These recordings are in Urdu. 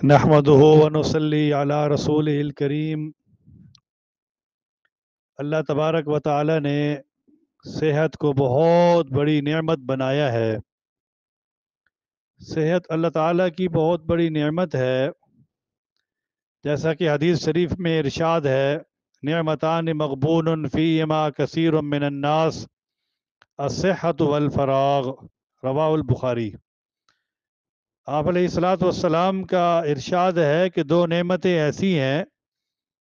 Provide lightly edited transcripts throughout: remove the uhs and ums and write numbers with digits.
نحمدہ ونصلی علی رسولہ الکریم۔ اللہ تبارک و تعالی نے صحت کو بہت بڑی نعمت بنایا ہے۔ صحت اللہ تعالیٰ کی بہت بڑی نعمت ہے، جیسا کہ حدیث شریف میں ارشاد ہے، نعمتان مغبون فیہما کثیر من الناس الصحت والفراغ، رواہ البخاری۔ آپ علیہ الصلاۃ والسلام کا ارشاد ہے کہ دو نعمتیں ایسی ہیں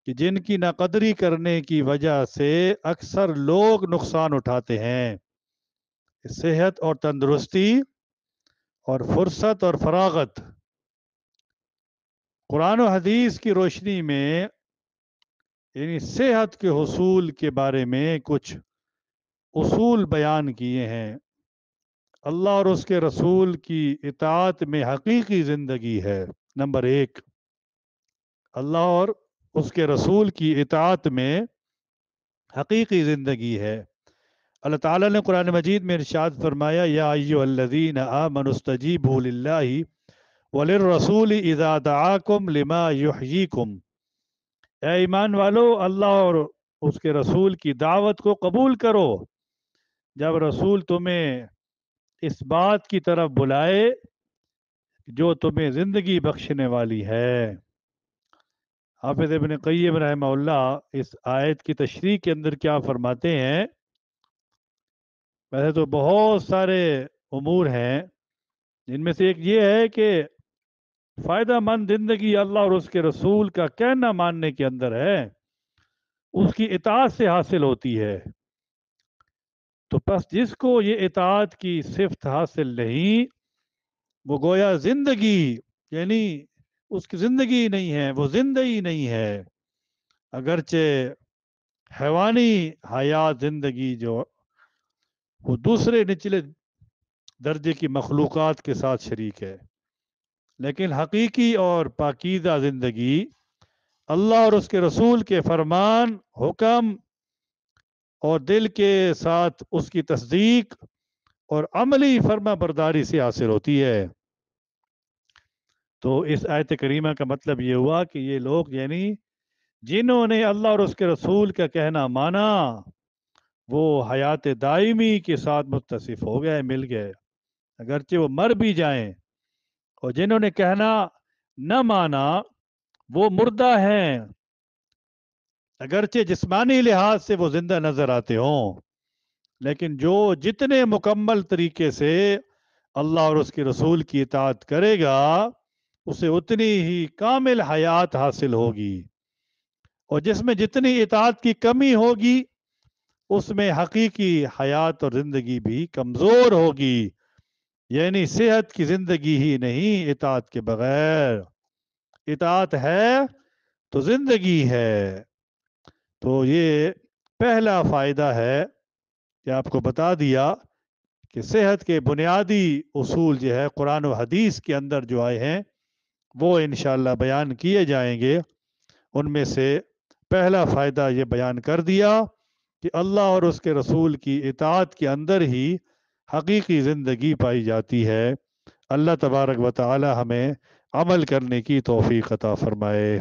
کہ جن کی ناقدری کرنے کی وجہ سے اکثر لوگ نقصان اٹھاتے ہیں، صحت اور تندرستی اور فرصت اور فراغت۔ قرآن و حدیث کی روشنی میں یعنی صحت کے حصول کے بارے میں کچھ اصول بیان کیے ہیں۔ اللہ اور اس کے رسول کی اطاعت میں حقیقی زندگی ہے۔ نمبر 1، اللہ اور اس کے رسول کی اطاعت میں حقیقی زندگی ہے۔ اللہ تعالیٰ نے قرآن مجید میں ارشاد فرمایا، یا ایھا الذین آمنوا استجیبوا للہ وللرسول اذا دعاکم لما یحییکم۔ اے ایمان والو، اللہ اور اس کے رسول کی دعوت کو قبول کرو جب رسول تمہیں اس بات کی طرف بلائے جو تمہیں زندگی بخشنے والی ہے۔ حافظ ابن قیم رحمہ اللہ اس آیت کی تشریح کے اندر کیا فرماتے ہیں؟ ویسے تو بہت سارے امور ہیں، جن میں سے ایک یہ ہے کہ فائدہ مند زندگی اللہ اور اس کے رسول کا کہنا ماننے کے اندر ہے، اس کی اطاعت سے حاصل ہوتی ہے۔ تو پس جس کو یہ اطاعت کی صفت حاصل نہیں، وہ گویا زندگی یعنی اس کی زندگی نہیں ہے، وہ زندہ ہی نہیں ہے۔ اگرچہ حیوانی حیات زندگی جو وہ دوسرے نچلے درجے کی مخلوقات کے ساتھ شریک ہے، لیکن حقیقی اور پاکیزہ زندگی اللہ اور اس کے رسول کے فرمان، حکم اور دل کے ساتھ اس کی تصدیق اور عملی فرما برداری سے حاصل ہوتی ہے۔ تو اس آیت کریمہ کا مطلب یہ ہوا کہ یہ لوگ یعنی جنہوں نے اللہ اور اس کے رسول کا کہنا مانا، وہ حیات دائمی کے ساتھ متصف ہو گئے، مل گئے، اگرچہ وہ مر بھی جائیں۔ اور جنہوں نے کہنا نہ مانا، وہ مردہ ہیں، اگرچہ جسمانی لحاظ سے وہ زندہ نظر آتے ہوں، لیکن جو جتنے مکمل طریقے سے اللہ اور اس کے رسول کی اطاعت کرے گا، اسے اتنی ہی کامل حیات حاصل ہوگی، اور جس میں جتنی اطاعت کی کمی ہوگی، اس میں حقیقی حیات اور زندگی بھی کمزور ہوگی، یعنی صحت کی زندگی ہی نہیں اطاعت کے بغیر۔ اطاعت ہے تو زندگی ہے۔ تو یہ پہلا فائدہ ہے کہ آپ کو بتا دیا کہ صحت کے بنیادی اصول جو ہے قرآن و حدیث کے اندر جو آئے ہیں وہ انشاءاللہ بیان کیے جائیں گے۔ ان میں سے پہلا فائدہ یہ بیان کر دیا کہ اللہ اور اس کے رسول کی اطاعت کے اندر ہی حقیقی زندگی پائی جاتی ہے۔ اللہ تبارک و تعالی ہمیں عمل کرنے کی توفیق عطا فرمائے۔